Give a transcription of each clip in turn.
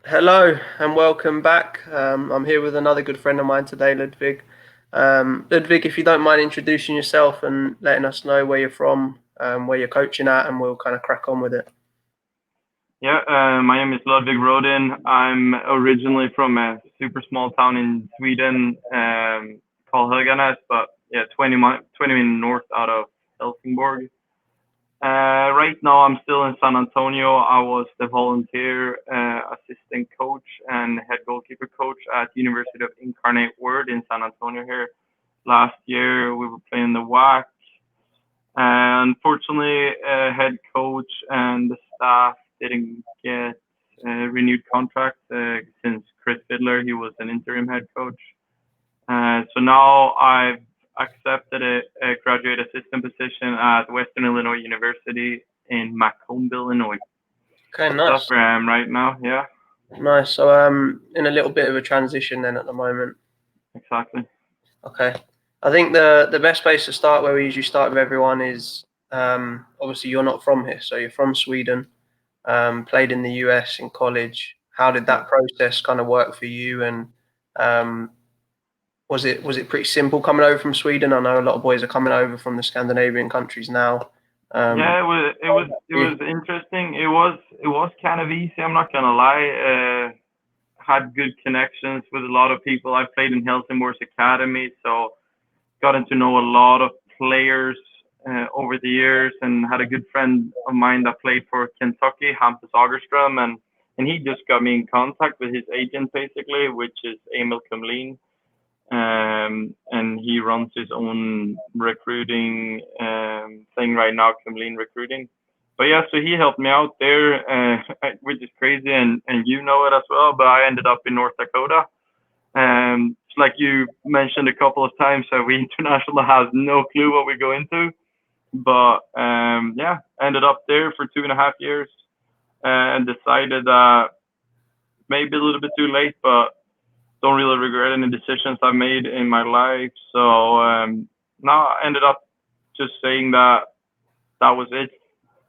Hello and welcome back. I'm here with another good friend of mine today, Ludvig. Ludvig, if you don't mind introducing yourself and letting us know where you're from, where you're coaching at, and we'll kind of crack on with it. Yeah, my name is Ludvig Rhodin. I'm originally from a super small town in Sweden called Höganäs, but yeah, 20 minutes north out of Helsingborg. Right now, I'm still in San Antonio. I was the volunteer assistant coach and head goalkeeper coach at University of Incarnate Word in San Antonio here. Last year, we were playing the WAC. Unfortunately, head coach and the staff didn't get a renewed contract since Chris Fiddler, he was an interim head coach. So now I've accepted a graduate assistant position at Western Illinois University in Macomb, Illinois. Okay, So that's nice, where I am right now. Yeah, nice. So, in a little bit of a transition then at the moment. exactly. Okay, I think the best place to start, where we usually start with everyone, is obviously you're not from here, so you're from Sweden. Played in the US in college. How did Yeah. that process kind of work for you? And um, was it pretty simple coming over from Sweden? I know a lot of boys are coming over from the Scandinavian countries now. Um, Yeah, it was interesting. It was kind of easy. I'm not gonna lie. Had good connections with a lot of people. I played in Helsingborg's academy, so gotten to know a lot of players over the years, and had a good friend of mine that played for Kentucky, Hampus Agerström, and he just got me in contact with his agent basically, which is Emil Kumlin. And he runs his own recruiting thing right now, Kumlin Recruiting. But yeah, so he helped me out there, which is crazy, and you know it as well. But I ended up in North Dakota. Like you mentioned a couple of times, we international has no clue what we go into. But yeah, ended up there for 2.5 years and decided that maybe a little bit too late, but don't really regret any decisions I've made in my life. So now I ended up just saying that that was it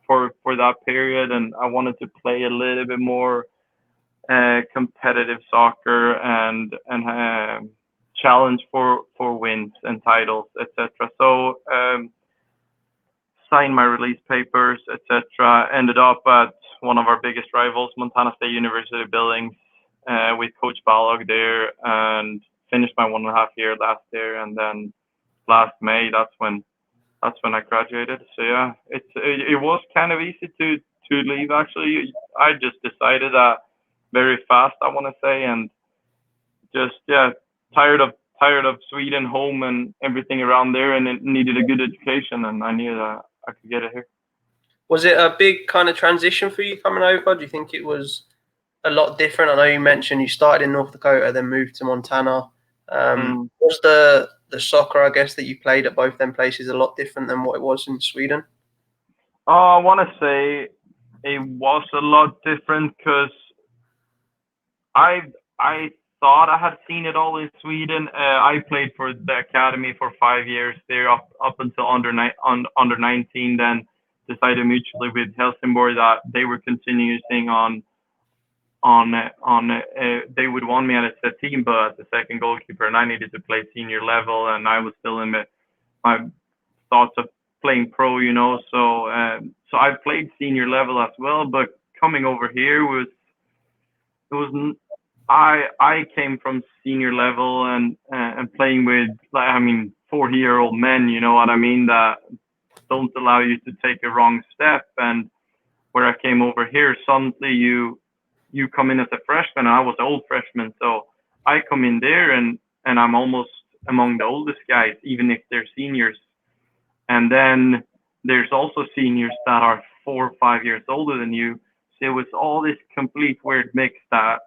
for that period, and I wanted to play a little bit more competitive soccer and challenge for wins and titles, etc. So signed my release papers, etc. Ended up at one of our biggest rivals, Montana State University Billings, with Coach Balog there, and finished my 1.5 year last year. And then last May, that's when I graduated. So yeah, it was kind of easy to leave. Actually, I just decided that very fast, I want to say, and just yeah, tired of tired of Sweden, home, and everything around there, and it needed a good education, and I knew that I could get it here. was it a big kind of transition for you coming over? Do you think it was a lot different? I know you mentioned you started in North Dakota, then moved to Montana. Mm. Was the soccer, I guess, that you played at both them places a lot different than what it was in Sweden? I want to say it was a lot different because I I thought I had seen it all in Sweden. I played for the academy for 5 years there, up until under 19. Then decided mutually with Helsingborg that they were continuing on they would want me as a team, but as a second goalkeeper, and I needed to play senior level, and I was still in my thoughts of playing pro, so I played senior level as well. But coming over here was it was I came from senior level and playing with, like, I mean, 40-year-old men, you know what I mean, that don't allow you to take a wrong step. And where I came over here, suddenly you come in as a freshman, and I was an old freshman, so I come in there and I'm almost among the oldest guys, even if they're seniors. And then there's also seniors that are 4 or 5 years older than you. So it was all this complete weird mix that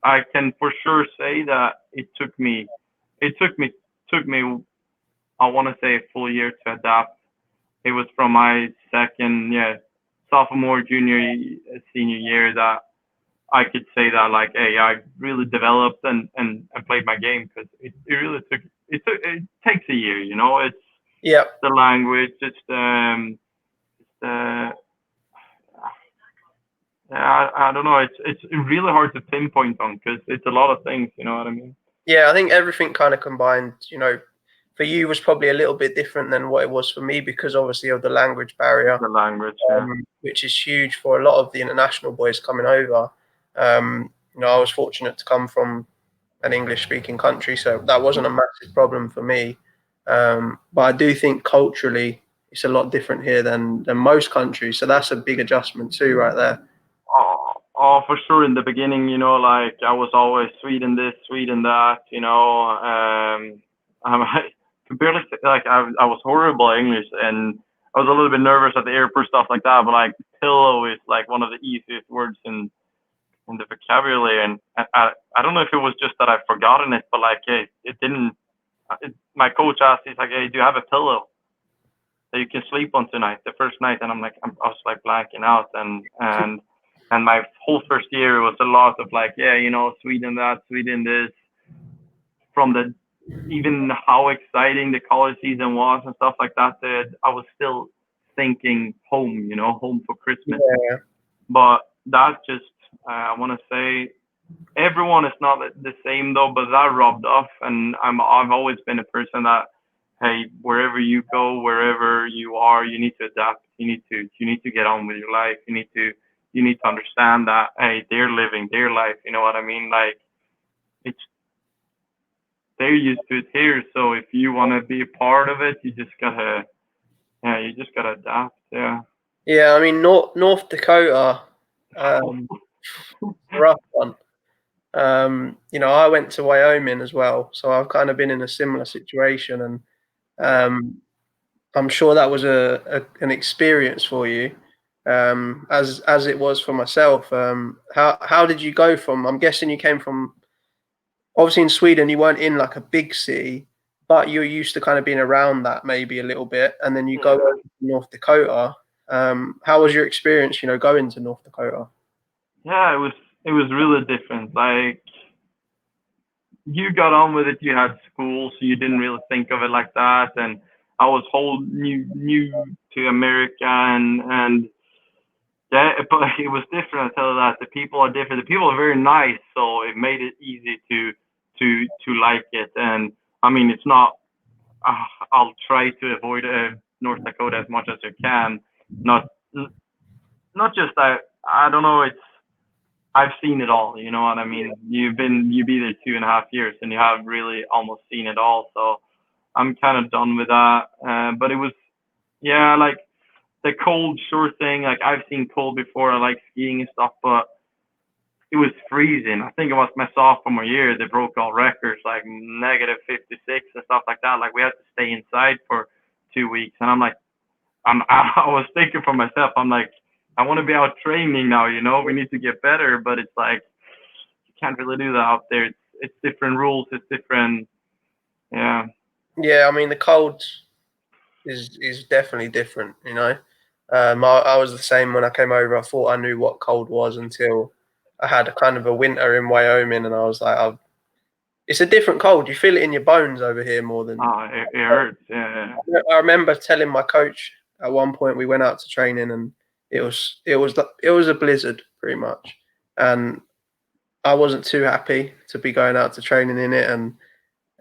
I can for sure say that it took me I want to say a full year to adapt. It was from my second, yeah, sophomore, junior, senior year that I could say that, like, hey, I really developed and played my game, because it really it takes a year, it's Yeah. the language, it's the Yeah, I don't know. It's really hard to pinpoint on because it's a lot of things. You know what I mean? Yeah, I think everything kind of combined, for you was probably a little bit different than what it was for me because obviously of the language barrier, The language, yeah. which is huge for a lot of the international boys coming over. I was fortunate to come from an English speaking country, so that wasn't a massive problem for me. But I do think culturally it's a lot different here than most countries, so that's a big adjustment too, right there. For sure. In the beginning, like I was always Sweden this, Sweden that. I could barely like I was horrible at English, and I was a little bit nervous at the airport stuff like that. But like pillow is like one of the easiest words in the vocabulary, and I don't know if it was just that I've forgotten it, but like it didn't. My coach asked, he's like, "Hey, do you have a pillow that you can sleep on tonight?" The first night, and I was like blanking out, and my whole first year was a lot of like, yeah, Sweden that, Sweden this, from the even how exciting the college season was and stuff like that. That I was still thinking home, home for Christmas. Yeah, But that just, I want to say, everyone is not the same though, but that rubbed off, and I've always been a person that, hey, wherever you go, wherever you are, you need to adapt. You need to get on with your life. You need to understand that, hey, they're living their life. You know what I mean? Like it's they're used to it here, so if you want to be a part of it, you just gotta adapt. Yeah. yeah. I mean, North Dakota, rough one. I went to Wyoming as well, so I've kind of been in a similar situation, and I'm sure that was an experience for you, as it was for myself. How did you go from? I'm guessing you came from obviously in Sweden. You weren't in like a big city, but you're used to kind of being around that maybe a little bit, and then you go Yeah. over to North Dakota. How was your experience? Going to North Dakota. Yeah, it was really different. Like you got on with it. You had school, so you didn't really think of it like that. And I was whole new to America, and yeah, but it was different. I tell you that the people are different. The people are very nice, so it made it easy to like it. And I mean, it's not. I'll try to avoid North Dakota as much as I can. Not not just that. I don't know. I've seen it all. You know what I mean? You've been there 2.5 years, and you have really almost seen it all. So I'm kind of done with that. But it was, yeah, like the cold, sure thing. Like I've seen cold before. I like skiing and stuff, but it was freezing. I think it was my sophomore year. They broke all records, like negative 56 and stuff like that. Like we had to stay inside for 2 weeks, and I'm like, I was thinking for myself. I'm like, I want to be out training now. We need to get better, but it's like you can't really do that out there. It's different rules. It's different. Yeah. Yeah, I mean the cold is definitely different. I was the same when I came over. I thought I knew what cold was until I had a kind of a winter in Wyoming, and I was like, it's a different cold. You feel it in your bones over here more than. It hurts. Yeah. I remember telling my coach at one point we went out to training, and it was a blizzard pretty much, and I wasn't too happy to be going out to training in it, and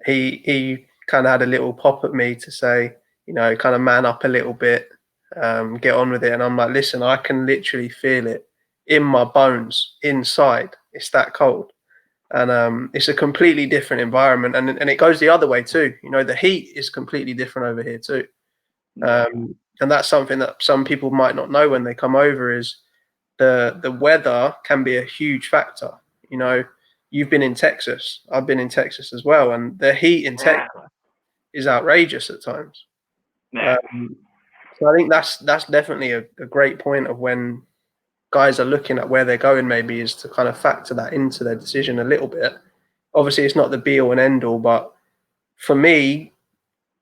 he kind of had a little pop at me to say, kind of man up a little bit, get on with it. And I'm like, listen, I can literally feel it in my bones inside. It's that cold. And it's a completely different environment. And it goes the other way too. The heat is completely different over here too. And that's something that some people might not know when they come over is the weather can be a huge factor. You've been in Texas. I've been in Texas as well, and the heat in Texas Yeah. is outrageous at times. Yeah. Um, so I think that's definitely a great point of when guys are looking at where they're going, maybe is to kind of factor that into their decision a little bit. Obviously, it's not the be all and end all, but for me,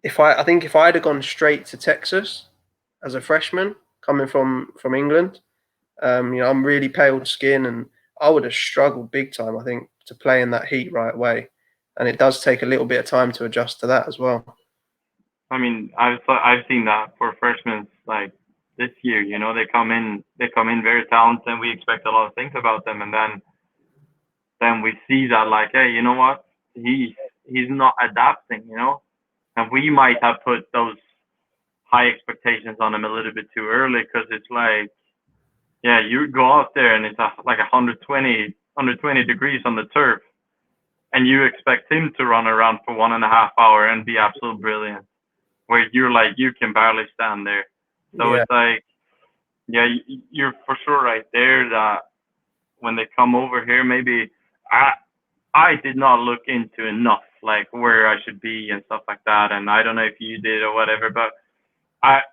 I think if I'd have gone straight to Texas as a freshman coming from England, I'm really pale skin, and I would have struggled big time, I think, to play in that heat right away. And it does take a little bit of time to adjust to that as well. I mean, I've seen that for freshmen. Like this year. You know, they come in very talented, and we expect a lot of things about them, and then we see that like, hey, you know what, he's not adapting, you know, and we might have put those high expectations on him a little bit too early, because it's like, yeah, you go out there and it's like 120 degrees on the turf, and you expect him to run around for 1.5 hours and be absolutely brilliant, where you're like, you can barely stand there. So Yeah. it's like, yeah, you're for sure right there that when they come over here, maybe I did not look into enough, like where I should be and stuff like that. And I don't know if you did or whatever, but I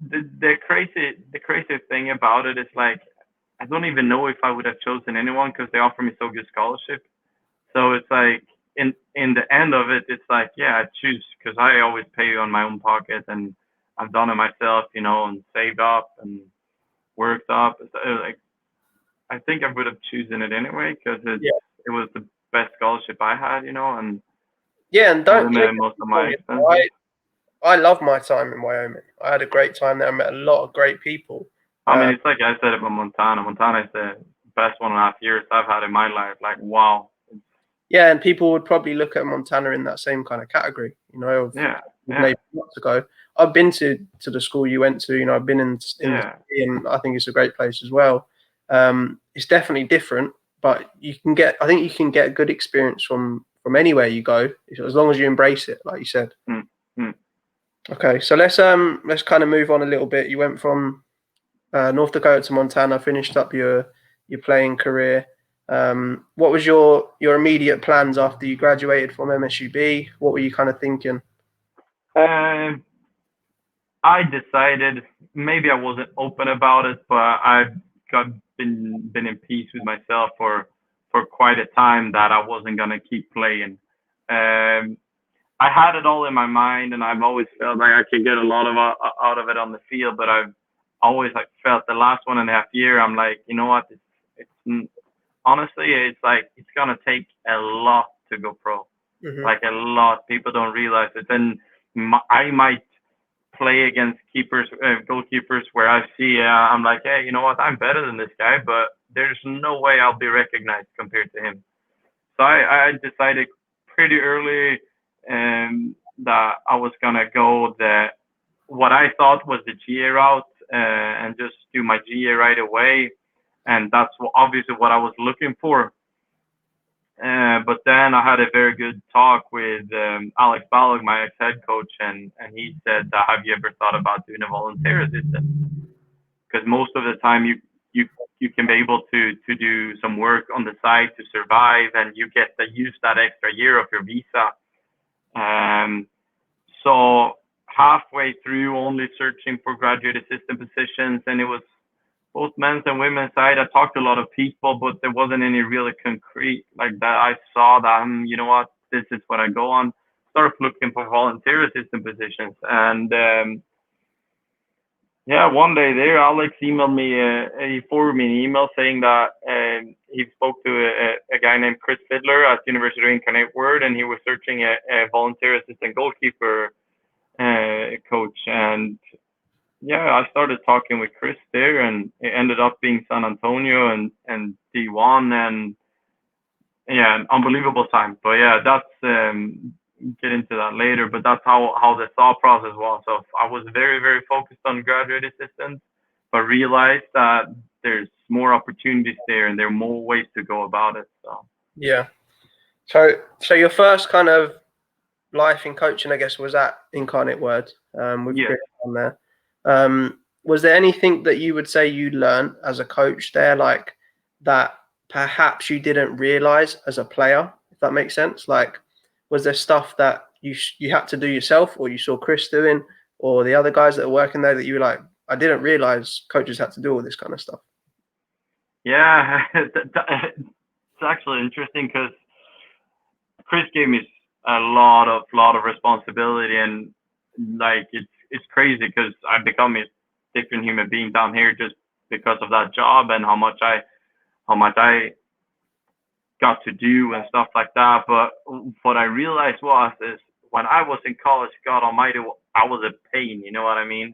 the crazy thing about it is like, I don't even know if I would have chosen anyone, because they offer me so good scholarship. So it's like, in the end of it, it's like, yeah, I choose, because I always pay on my own pocket, and I've done it myself, you know, and saved up and worked up. So like, I think I would have chosen it anyway, because Yeah. it was the best scholarship I had, you know, and Yeah, and don't limited most of my you know, expenses. I love my time in Wyoming. I had a great time there. I met a lot of great people. I mean, it's like I said about Montana. Montana is the best 1.5 years I've had in my life. Like, wow. Yeah, and people would probably look at Montana in that same kind of category, you know, of Yeah, yeah, maybe not to go. I've been to the school you went to, you know, I've been in the yeah. city, and I think it's a great place as well. It's definitely different, but I think you can get a good experience from anywhere you go, as long as you embrace it, like you said. Mm, mm. Okay, so let's kind of move on a little bit. You went from North Dakota to Montana, finished up your playing career. What was your immediate plans after you graduated from MSUB? What were you kind of thinking? Um, I decided, maybe I wasn't open about it, but I've got been in peace with myself for quite a time, that I wasn't gonna keep playing. Um, I had it all in my mind, and I've always felt like I could get a lot of out of it on the field. But I've always like felt the last 1.5 year, I'm like, you know what? It's honestly, it's like, it's gonna take a lot to go pro, Hmm. like a lot. People don't realize it, and I might play against keepers, goalkeepers, where I see, I'm like, hey, you know what? I'm better than this guy, but there's no way I'll be recognized compared to him. So I decided pretty early, that I was gonna go what I thought was the GA route, and just do my GA right away, and that's obviously what I was looking for. But then I had a very good talk with Alex Balog, my ex-head coach, and he said, "Have you ever thought about doing a volunteer assistant? Because most of the time you can be able to do some work on the side to survive, and you get to use that extra year of your visa." Um, so halfway through, only searching for graduate assistant positions, and it was both men's and women's side. I talked to a lot of people, but there wasn't any really concrete like that. I saw that, you know what, this is what I go on. Started looking for volunteer assistant positions, and yeah, one day there, Alex emailed me. He forwarded me an email saying that he spoke to a guy named Chris Fiddler at University of Incarnate Word, and he was searching a volunteer assistant goalkeeper coach. And yeah, I started talking with Chris there, and it ended up being San Antonio and D1, and yeah, an unbelievable time. But yeah, that's get into that later. But that's how the thought process was. So I was very very focused on graduate assistants, but realized that there's more opportunities there, and there are more ways to go about it. So Yeah. So your first kind of life in coaching, I guess, was at Incarnate Word, with yeah. Chris on there. Was there anything that you would say you learned as a coach there, like that perhaps you didn't realize as a player, if that makes sense? Like, was there stuff that you had to do yourself, or you saw Chris doing, or the other guys that are working there, that you were like, I didn't realize coaches had to do all this kind of stuff? Yeah, it's actually interesting, because Chris gave me a lot of responsibility, and like it's crazy, because I've become a different human being down here just because of that job, and how much I got to do and stuff like that. But what I realized is, when I was in college, God Almighty, I was a pain. You know what I mean?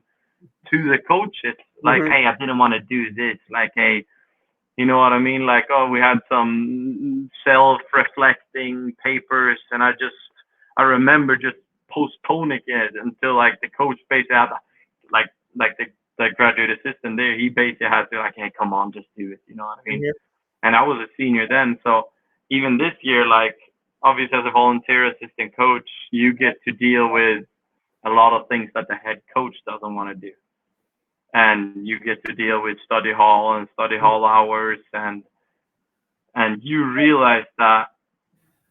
to the coaches. Like, hey, I didn't want to do this. Like, hey, you know what I mean? Like, oh, we had some self-reflecting papers, and I remember just postponing it until like the coach basically had, like, the graduate assistant there. He basically had to like, hey, come on, just do it. You know what I mean? And I was a senior then, so even this year, like, obviously as a volunteer assistant coach, you get to deal with a lot of things that the head coach doesn't want to do, and you get to deal with study hall and study hall hours, and you realize that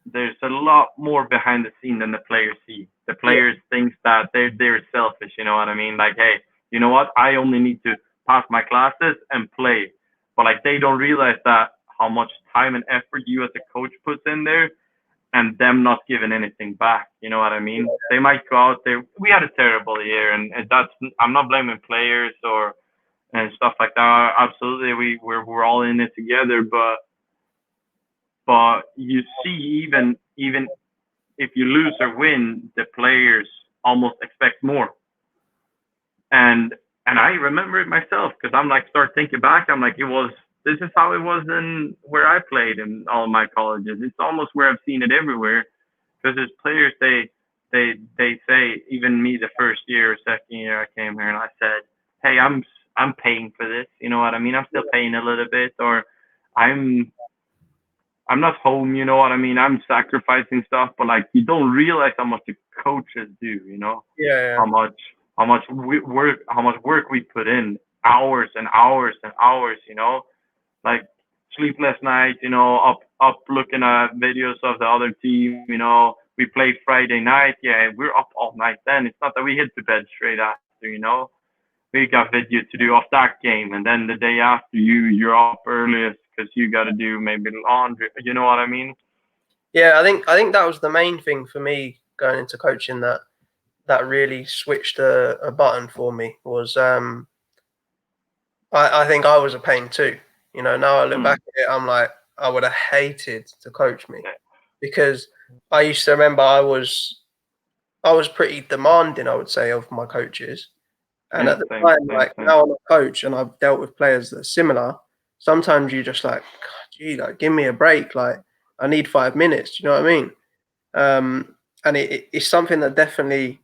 there's a lot more behind the scene than the players see. The players think that they're selfish, you know what I mean? Like, hey, you know what? I only need to pass my classes and play. But like, they don't realize that how much time and effort you as a coach puts in there, and them not giving anything back. You know what I mean? They might go out there. We had a terrible year, and that's, I'm not blaming players or and stuff like that. Absolutely, we're all in it together. But you see, even if you lose or win, the players almost expect more. And I remember it myself, because I'm like, start thinking back. I'm like, this is how it was in where I played in all of my colleges. It's almost where I've seen it everywhere. Because there's players, they say, even me the first year or second year I came here, and I said, hey, I'm paying for this. You know what I mean? I'm still paying a little bit, or I'm not home. You know what I mean? I'm sacrificing stuff, but like, you don't realize how much the coaches do. You know? Yeah. How much work we put in, hours and hours and hours. You know, like sleepless nights. You know, up looking at videos of the other team. You know, we play Friday night. Yeah, we're up all night. Then it's not that we hit the bed straight after. You know, we got video to do off that game, and then the day after, you're up earliest because you got to do maybe laundry. You know what I mean? Yeah, I think that was the main thing for me going into coaching, that really switched a button for me was I think I was a pain too. You know, now I look back at it, I'm like, I would have hated to coach me, because I used to remember I was pretty demanding, I would say, of my coaches. And at the time, like, now I'm a coach and I've dealt with players that are similar. Sometimes you just like, gee, like, give me a break. Like, I need 5 minutes. You know what I mean? And it's something that definitely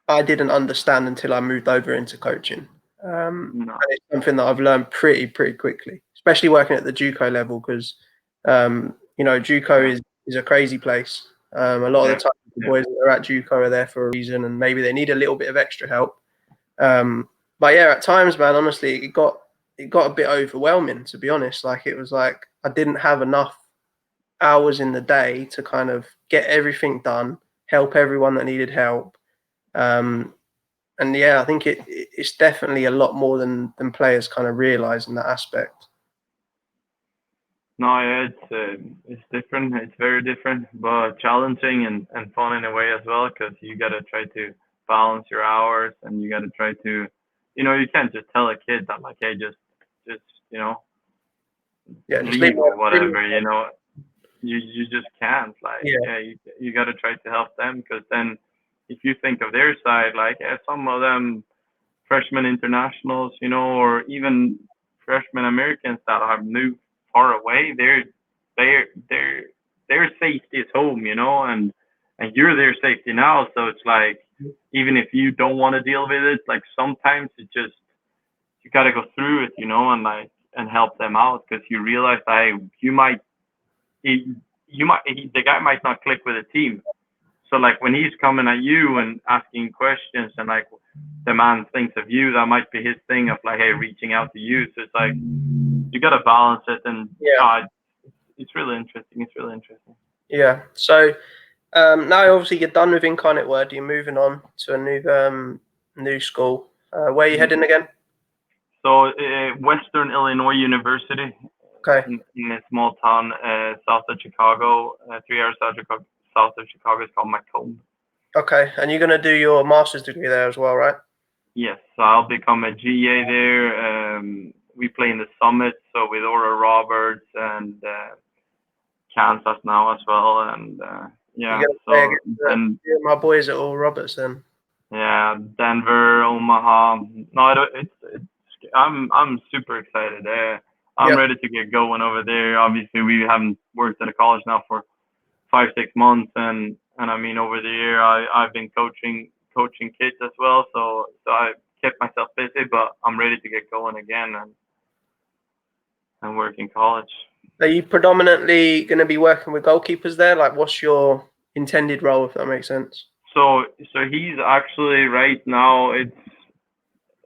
I didn't understand until I moved over into coaching. And it's something that I've learned pretty quickly, especially working at the JUCO level, because you know, JUCO is a crazy place. A lot of the time, the boys that are at JUCO are there for a reason, and maybe they need a little bit of extra help. But yeah, at times, man, honestly, it got a bit overwhelming, to be honest. Like, it was like I didn't have enough hours in the day to kind of get everything done, help everyone that needed help. And yeah, I think it's definitely a lot more than players kind of realize in that aspect. No, yeah, it's different. It's very different, but challenging and fun in a way as well, because you got to try to balance your hours, and you got to try to, you know, you can't just tell a kid that like, hey, just you know, just leave or whatever. You know, you just can't. Like, you got to try to help them, because then if you think of their side, like, some of them freshman internationals, you know, or even freshman Americans that have moved far away, their safety is home, you know, and you're their safety now. So it's like, even if you don't want to deal with it, like, sometimes it just, you got to go through it, you know, and like, and help them out, because you realize that the guy might not click with the team. So like, when he's coming at you and asking questions, and like, the man thinks of you, that might be his thing of like, hey, reaching out to you. So it's like, you got to balance it, and it's really interesting. It's really interesting. Yeah. So now obviously you're done with Incarnate Word. You're moving on to a new school. Where are you heading again? So Western Illinois University. Okay. In a small town south of Chicago, 3 hours south of Chicago. It's called Macomb. Okay, and you're going to do your master's degree there as well, right? Yes, so I'll become a GA there. We play in the Summit, so with Oral Roberts and Kansas now as well, and yeah. So and my boys at Oral Roberts then. Yeah, Denver, Omaha. No, I'm super excited. I'm Yeah. ready to get going over there. Obviously, we haven't worked at a college now for 5 6 months, and I mean over the year I've been coaching kids as well. So I kept myself busy, but I'm ready to get going again and work in college. Are you predominantly going to be working with goalkeepers there? Like, what's your intended role, if that makes sense? So he's actually right now.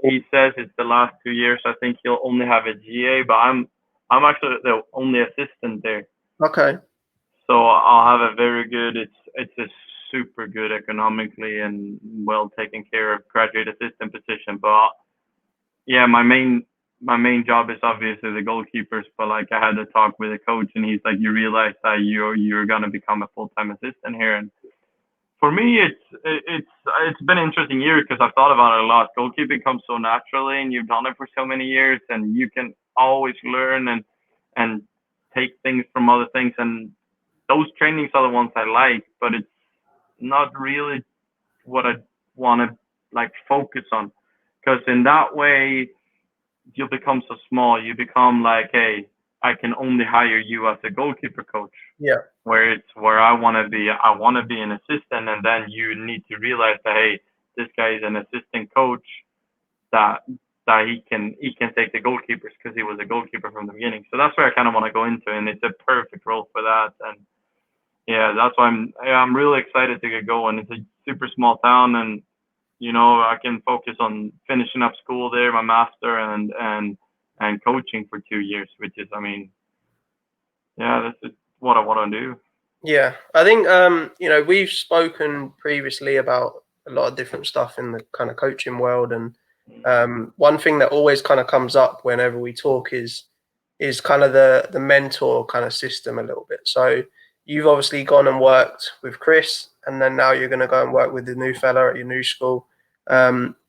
He says it's the last 2 years. I think he'll only have a GA, but I'm actually the only assistant there. Okay. So I'll have a very good. It's a super good economically and well taken care of graduate assistant position. But yeah, my main job is obviously the goalkeepers. But like I had a talk with a coach, and he's like, you realize that you're gonna become a full-time assistant here, and for me, it's been an interesting year because I've thought about it a lot. Goalkeeping comes so naturally, and you've done it for so many years, and you can always learn and take things from other things. And those trainings are the ones I like, but it's not really what I want to like focus on, because in that way you become so small. You become like, hey, I can only hire you as a goalkeeper coach, Yeah. where it's where I want to be. I want to be an assistant, and then you need to realize that, hey, this guy is an assistant coach, that he can take the goalkeepers because he was a goalkeeper from the beginning. So that's where I kind of want to go into, and it's a perfect role for that. And yeah, that's why I'm really excited to get going. It's a super small town, and I can focus on finishing up school there, my master, and coaching for 2 years, which is, I mean, yeah, that's what I want to do. Yeah. I think we've spoken previously about a lot of different stuff in the kind of coaching world, and one thing that always kind of comes up whenever we talk is kind of the mentor kind of system a little bit. So you've obviously gone and worked with Chris, and then now you're going to go and work with the new fella at your new school.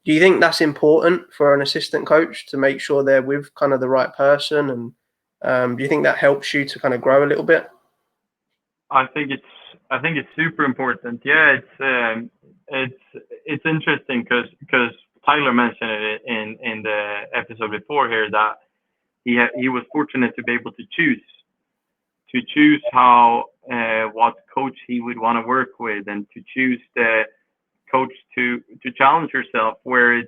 Do you think that's important for an assistant coach to make sure they're with kind of the right person? And do you think that helps you to kind of grow a little bit? I think it's super important. Yeah, it's interesting because Tyler mentioned it in the episode before here that he was fortunate to be able to choose how what coach he would want to work with, and to choose the coach to challenge yourself. Where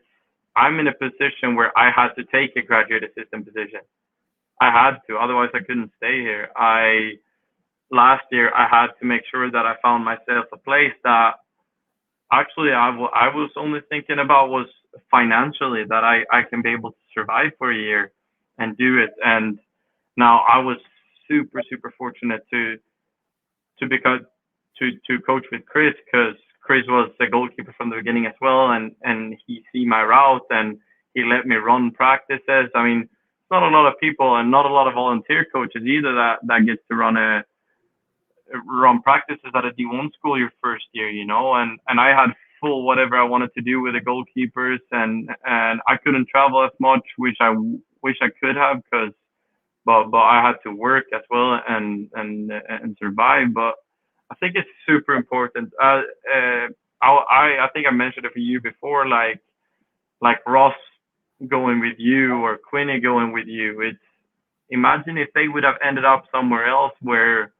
I'm in a position where I had to take a graduate assistant position. I had to, otherwise I couldn't stay here. Last year I had to make sure that I found myself a place that actually I was only thinking about was financially, that I can be able to survive for a year and do it. And now I was super fortunate to because to coach with Chris, because Chris was the goalkeeper from the beginning as well, and he see my route, and he let me run practices. I mean, it's not a lot of people and not a lot of volunteer coaches either that gets to run practices at a D1 school your first year, and I had full whatever I wanted to do with the goalkeepers, and I couldn't travel as much, which I wish I could have, but I had to work as well and survive. But I think it's super important. I think I mentioned it for you before, like Ross going with you or Quinny going with you. It's Imagine if they would have ended up somewhere else where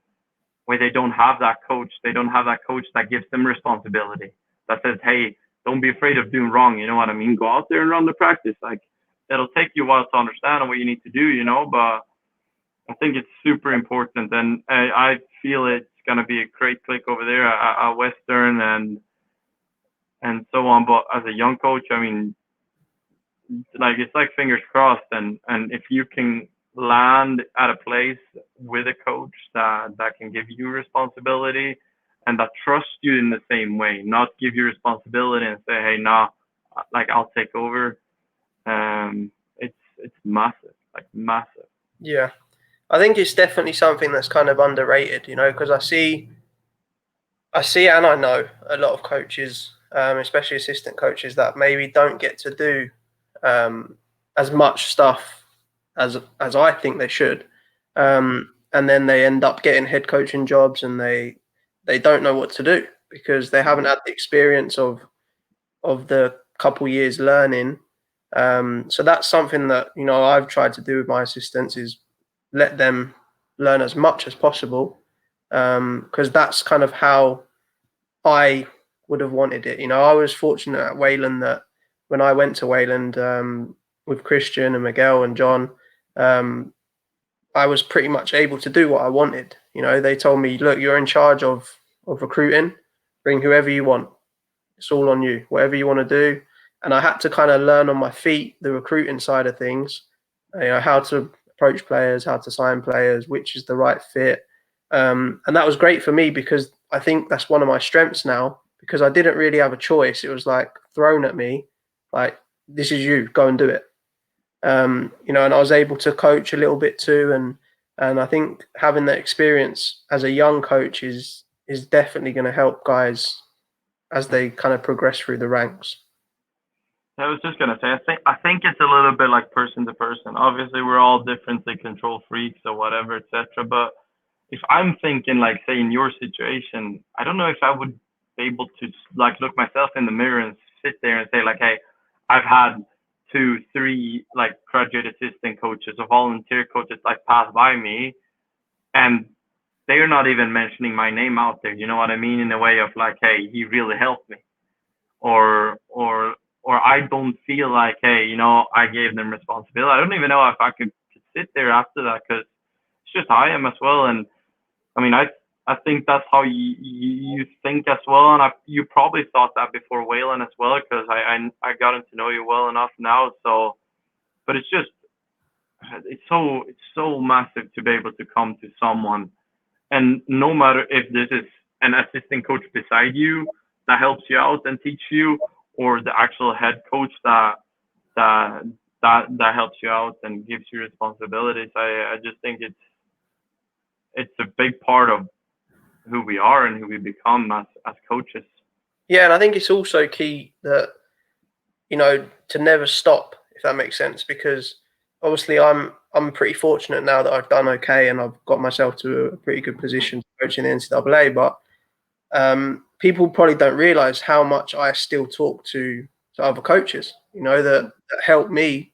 they don't have that coach. They don't have that coach that gives them responsibility. That says, hey, don't be afraid of doing wrong. You know what I mean? Go out there and run the practice. Like, it'll take you a while to understand what you need to do, but I think it's super important. And I feel it's going to be a great click over there at Western and so on. But as a young coach, I mean, like, it's like fingers crossed. And if you can land at a place with a coach that can give you responsibility and that trusts you in the same way, not give you responsibility and say, hey, nah, like, I'll take over. It's massive, like massive. Yeah. I think it's definitely something that's kind of underrated, because I see and I know a lot of coaches, especially assistant coaches, that maybe don't get to do as much stuff as I think they should, and then they end up getting head coaching jobs, and they don't know what to do because they haven't had the experience of the couple years learning. So that's something that, you know, I've tried to do with my assistants, is let them learn as much as possible, because that's kind of how I would have wanted it. You know, I was fortunate at Wayland that when I went to Wayland, with Christian and Miguel and John, um, I was pretty much able to do what I wanted. You know, they told me, look, you're in charge of recruiting, bring whoever you want. It's all on you, whatever you want to do. And I had to kind of learn on my feet the recruiting side of things, you know, how to approach players, how to sign players, which is the right fit. And that was great for me, because I think that's one of my strengths now, because I didn't really have a choice. It was like thrown at me, like, this is you, go and do it. You know, and I was able to coach a little bit too. And I think having that experience as a young coach is definitely going to help guys as they kind of progress through the ranks. I was just gonna say, I think it's a little bit like person to person. Obviously, we're all differently control freaks or whatever, etc. But if I'm thinking, like, say, in your situation, I don't know if I would be able to like look myself in the mirror and sit there and say, like, hey, I've had 2, 3 like graduate assistant coaches or volunteer coaches like pass by me, and they're not even mentioning my name out there. You know what I mean? In a way of like, hey, he really helped me, or I don't feel like, hey, you know, I gave them responsibility. I don't even know if I could sit there after that, because it's just how I am as well. And I mean, I think that's how you think as well, and you probably thought that before Wayland as well, because I gotten to know you well enough now. So, but it's so massive to be able to come to someone, and no matter if this is an assistant coach beside you that helps you out and teach you, or the actual head coach that that helps you out and gives you responsibilities. I just think it's a big part of who we are and who we become as coaches. Yeah, and I think it's also key that, you know, to never stop, if that makes sense, because obviously I'm pretty fortunate now that I've done okay and I've got myself to a pretty good position coaching the NCAA. But people probably don't realize how much I still talk to other coaches, you know, that help me.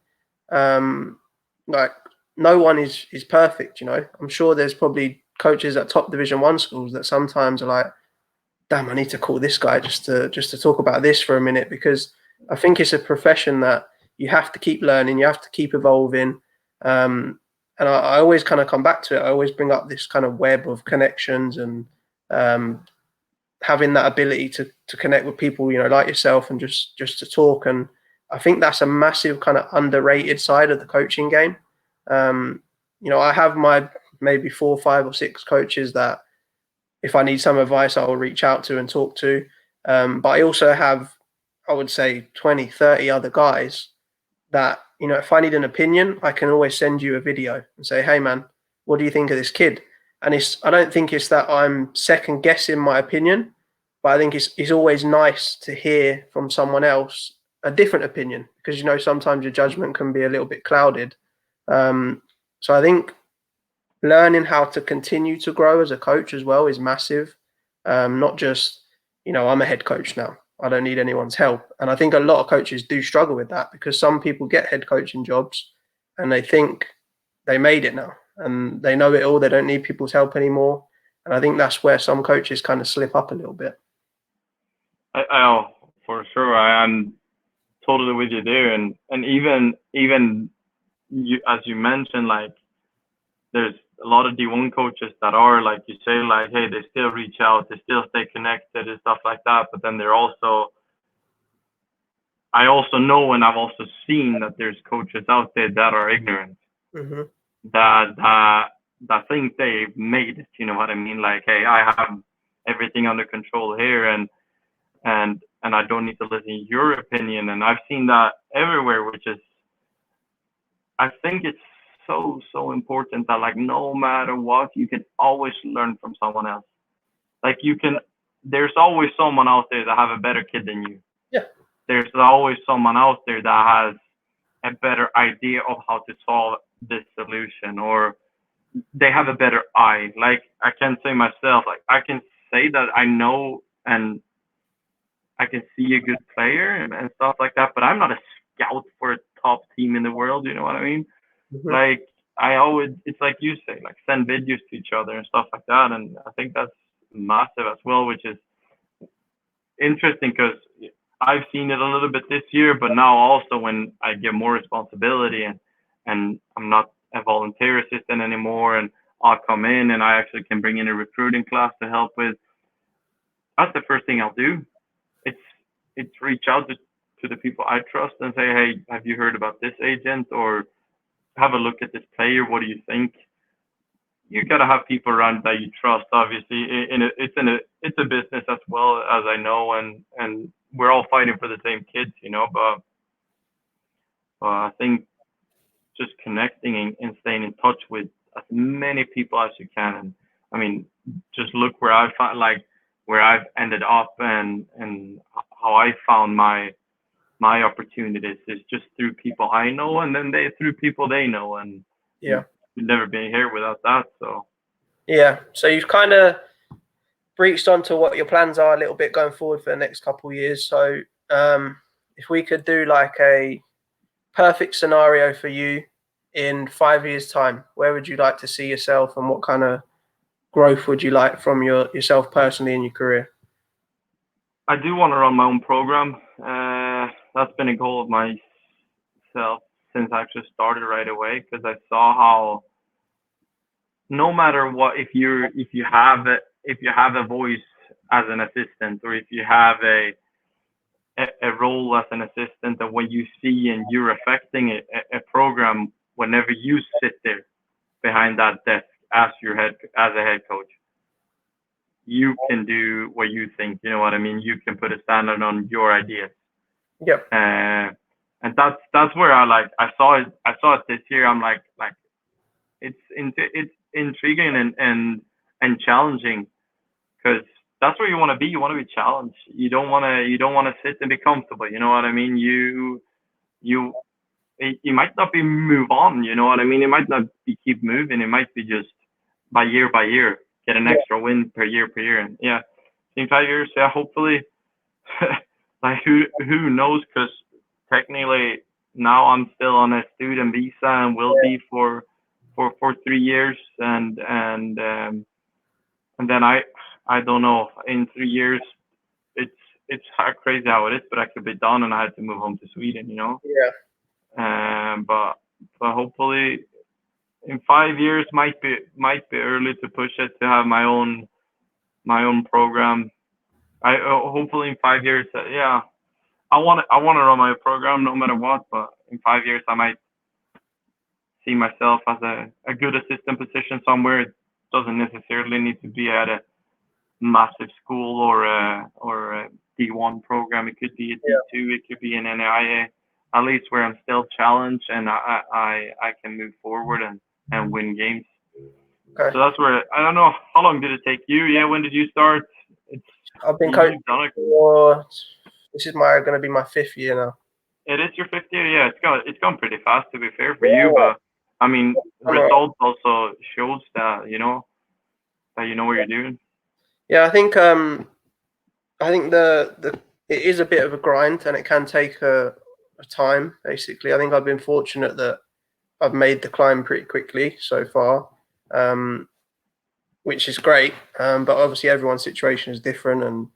Like, no one is perfect, you know. I'm sure there's probably coaches at top Division 1 schools that sometimes are like, damn, I need to call this guy just to talk about this for a minute, because I think it's a profession that you have to keep learning, you have to keep evolving. And I always kind of come back to it. I always bring up this kind of web of connections, and having that ability to connect with people, you know, like yourself, and just to talk. And I think that's a massive kind of underrated side of the coaching game. You know, I have my maybe 4, 5, or 6 coaches that if I need some advice, I will reach out to and talk to. But I also have, I would say, 20, 30 other guys that, you know, if I need an opinion, I can always send you a video and say, hey, man, what do you think of this kid? And I don't think it's that I'm second guessing my opinion, but I think it's always nice to hear from someone else a different opinion, because, you know, sometimes your judgment can be a little bit clouded. So I think learning how to continue to grow as a coach as well is massive. Not just, you know, I'm a head coach now, I don't need anyone's help. And I think a lot of coaches do struggle with that, because some people get head coaching jobs and they think they made it now and they know it all. They don't need people's help anymore. And I think that's where some coaches kind of slip up a little bit. Oh, for sure. I'm totally with you there. And even you, as you mentioned, like, there's a lot of D1 coaches that are, like you say, like, hey, they still reach out, they still stay connected and stuff like that. But then I also know, and I've also seen that there's coaches out there that are ignorant, Mm-hmm. that think they've made it. You know what I mean? Like, hey, I have everything under control here, and I don't need to listen to your opinion. And I've seen that everywhere, which is, I think it's so important that, like, no matter what, you can always learn from someone else. Like, there's always someone out there that have a better kid than you. Yeah. There's always someone out there that has a better idea of how to solve this solution, or they have a better eye. Like, I can say myself, like, I can say that I know, and I can see a good player and stuff like that, but I'm not a scout for a top team in the world. You know what I mean? Mhm. Like I always, it's like you say, like send videos to each other and stuff like that, and I think that's massive as well, which is interesting because I've seen it a little bit this year, but now also when I get more responsibility and I'm not a volunteer assistant anymore, and I'll come in and I actually can bring in a recruiting class to help with. That's the first thing I'll do. It's it's reach out to the people I trust and say, hey, have you heard about this agent, or have a look at this player? What do you think? You gotta have people around that you trust. Obviously, it's a business as well, as I know, and we're all fighting for the same kids, you know. But I think just connecting and staying in touch with as many people as you can. And I mean, just look where I found, like where I've ended up, and how I found my opportunities is just through people I know, and then they through people they know, and Yeah. we'd never been here without that. So Yeah. So you've kind of breached onto what your plans are a little bit going forward for the next couple of years. So if we could do like a perfect scenario for you in 5 years' time, where would you like to see yourself, and what kind of growth would you like from yourself personally in your career? I do want to run my own program. That's been a goal of myself since I actually started right away, because I saw how no matter what, if you have a voice as an assistant, or if you have a role as an assistant, and when you see and you're affecting a program, whenever you sit there behind that desk as a head coach, you can do what you think. You know what I mean? You can put a standard on your ideas. Yep. And that's where I saw it this year. I'm like it's intriguing and challenging, because that's where you want to be. You want to be challenged. You don't want to sit and be comfortable. You know what I mean? You you might not be move on. You know what I mean? It might not be keep moving. It might be just by year get an Yeah. extra win per year. And yeah, in 5 years, yeah, hopefully. Like who knows? Because technically now I'm still on a student visa and will be for 3 years, and then I don't know, in 3 years it's it's crazy how it is, but I could be done and I had to move home to Sweden, you know. Yeah. But hopefully in 5 years might be early to push it to have my own program. I hopefully in 5 years, yeah, I want to run my program no matter what. But in 5 years, I might see myself as a good assistant position somewhere. It doesn't necessarily need to be at a massive school or a D1 program. It could be a D2. It could be an NAIA. At least where I'm still challenged and I can move forward and win games. Okay. So that's where, I don't know, how long did it take you? Yeah, when did you start? It's I've been you've coaching done it. for, this is going to be my 5th year now. It is your 5th year. Yeah, it's gone pretty fast, to be fair for you. But I mean, results also shows that you know what you're doing. Yeah, I think the it is a bit of a grind, and it can take a time. Basically, I think I've been fortunate that I've made the climb pretty quickly so far, which is great. But obviously, everyone's situation is different,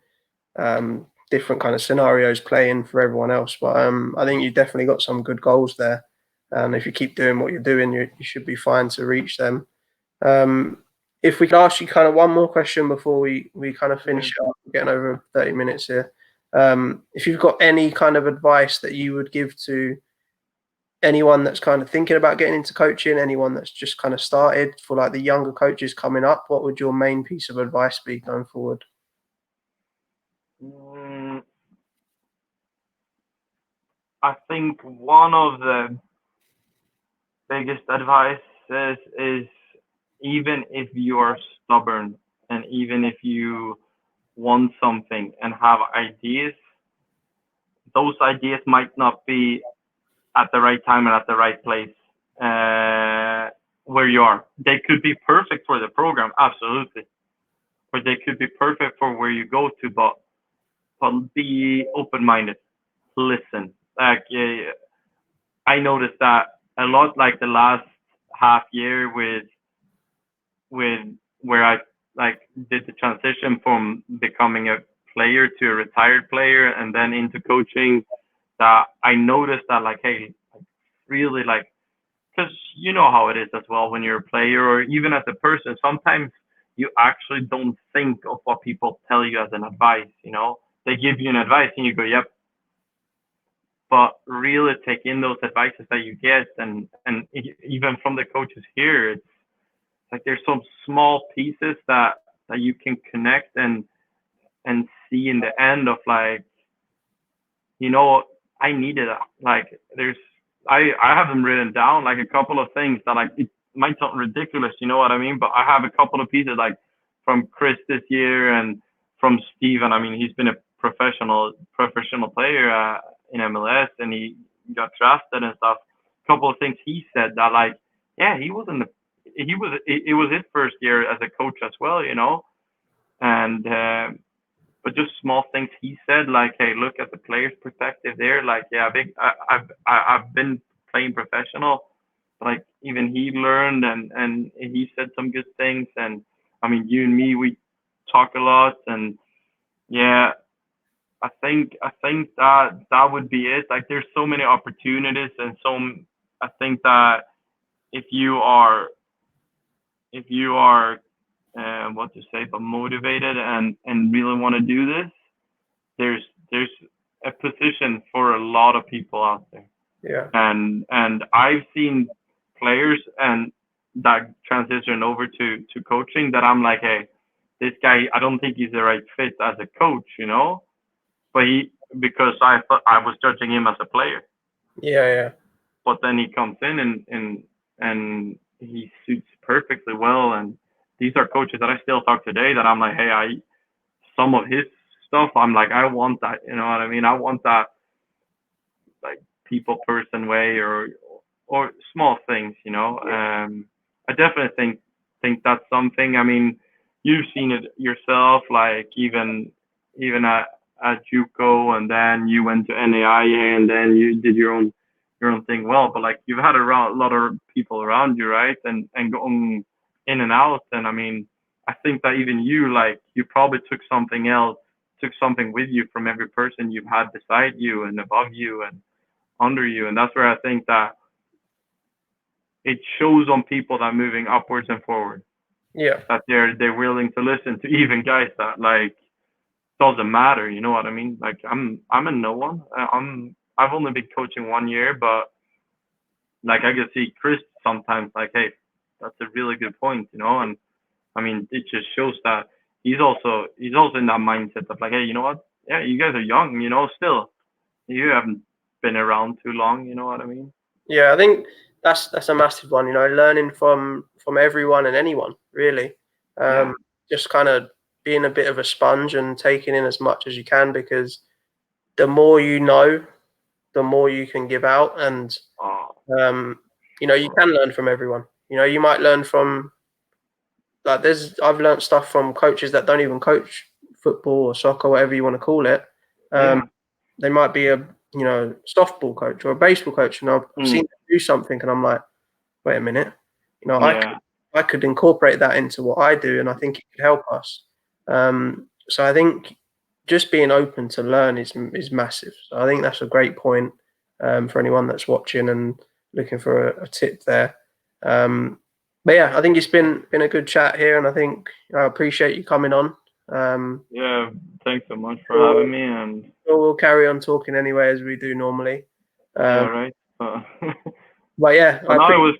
and different kind of scenarios play in for everyone else. But I think you definitely got some good goals there. And if you keep doing what you're doing, you should be fine to reach them. If we could ask you kind of one more question before we kind of finish up, getting over 30 minutes here. If you've got any kind of advice that you would give to anyone that's kind of thinking about getting into coaching, anyone that's just kind of started, for like the younger coaches coming up, what would your main piece of advice be going forward? I think one of the biggest advice is even if you are stubborn and even if you want something and have ideas, those ideas might not be at the right time and at the right place where you are. They could be perfect for the program, absolutely, or they could be perfect for where you go to. But but be open-minded. Listen, like I noticed that a lot, like the last half year with where I like did the transition from becoming a player to a retired player and then into coaching. That I noticed that like, hey, really like, because you know how it is as well when you're a player or even as a person. Sometimes you actually don't think of what people tell you as an advice. They give you an advice and you go, yep. But really take in those advices that you get, and even from the coaches here, it's like there's some small pieces that you can connect and see in the end of like, I needed like I have them written down like a couple of things that like it might sound ridiculous, you know what I mean? But I have a couple of pieces like from Chris this year and from Steven. I mean, he's been a professional player in MLS and he got drafted and stuff. A couple of things he said that like, yeah, it was his first year as a coach as well, and but just small things he said, like, hey, look at the player's perspective there. Like, yeah, I've been playing professional, but like even he learned and he said some good things. And I mean, you and me, we talk a lot, and yeah, I think that would be it. Like, there's so many opportunities, and I think that if you are what to say, but motivated and really want to do this, there's a position for a lot of people out there. Yeah. And I've seen players and that transition over to coaching that I'm like, hey, this guy, I don't think he's the right fit as a coach, but because I thought I was judging him as a player. Yeah. But then he comes in and he suits perfectly well. And these are coaches that I still talk today that I'm like, hey, some of his stuff, I'm like, I want that, you know what I mean? I want that like people person way or small things, Yeah. I definitely think that's something. I mean, you've seen it yourself, like even at JUCO, and then you went to NAIA, and then you did your own thing well. But like you've had a lot of people around you, right? And going in and out. And I mean, I think that even you probably took something with you from every person you've had beside you and above you and under you. And that's where I think that it shows on people that are moving upwards and forward. Yeah. That they're willing to listen to even guys that like doesn't matter, you know what I mean? Like I'm a no one. I've only been coaching 1 year, but like I can see Chris sometimes like, hey, that's a really good point, and I mean it just shows that he's also in that mindset of like, hey, you know what? Yeah, you guys are young, still. You haven't been around too long, you know what I mean? Yeah, I think that's a massive one, learning from everyone and anyone, really. Just kind of being a bit of a sponge and taking in as much as you can, because the more you know, the more you can give out. And you can learn from everyone. You might learn from like I've learned stuff from coaches that don't even coach football or soccer, whatever you want to call it. They might be a softball coach or a baseball coach, and I've seen them do something, and I'm like, wait a minute, I could incorporate that into what I do, and I think it could help us. So I think just being open to learn is massive. So I think that's a great point for anyone that's watching and looking for a tip there. But yeah, I think it's been a good chat here, and I think I appreciate you coming on. Yeah, thanks so much for having me, and we'll carry on talking anyway as we do normally. Yeah, right. But yeah, no, it was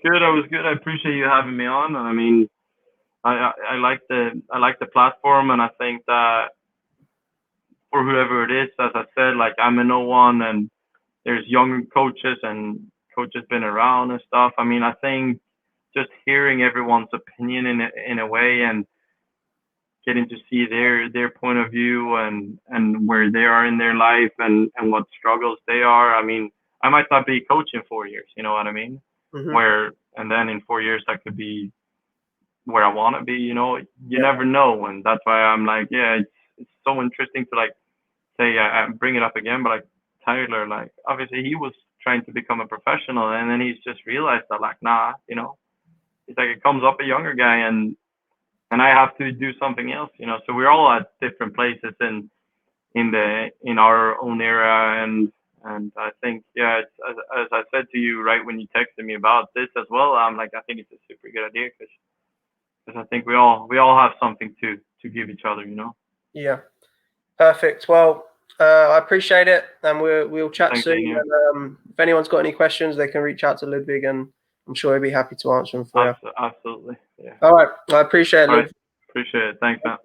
good. I appreciate you having me on, and I mean, I like the platform, and I think that for whoever it is, as I said, like I'm a no one, and there's young coaches and coaches been around and stuff. I mean, I think just hearing everyone's opinion in a way and getting to see their point of view and where they are in their life and what struggles they are. I mean, I might not be coaching 4 years, you know what I mean? Mm-hmm. And then in 4 years I could be where I want to be, you never know. And that's why I'm like, yeah, it's so interesting to like say bring it up again, but like Tyler, like obviously he was trying to become a professional, and then he's just realized that like nah, you know, it's like it comes up a younger guy, and I have to do something else, you know. So we're all at different places in our own era, and I think yeah, it's, as I said to you right when you texted me about this as well, I'm like I think it's a super good idea because I think we all have something to give each other, you know. Yeah, perfect. Well, I appreciate it, and we'll chat Thanks, soon. Daniel. And, if anyone's got any questions, they can reach out to Ludvig, and I'm sure he'll be happy to answer them for you. Absolutely, yeah. All right, I appreciate it, All right, Ludvig. appreciate it. Thanks, man.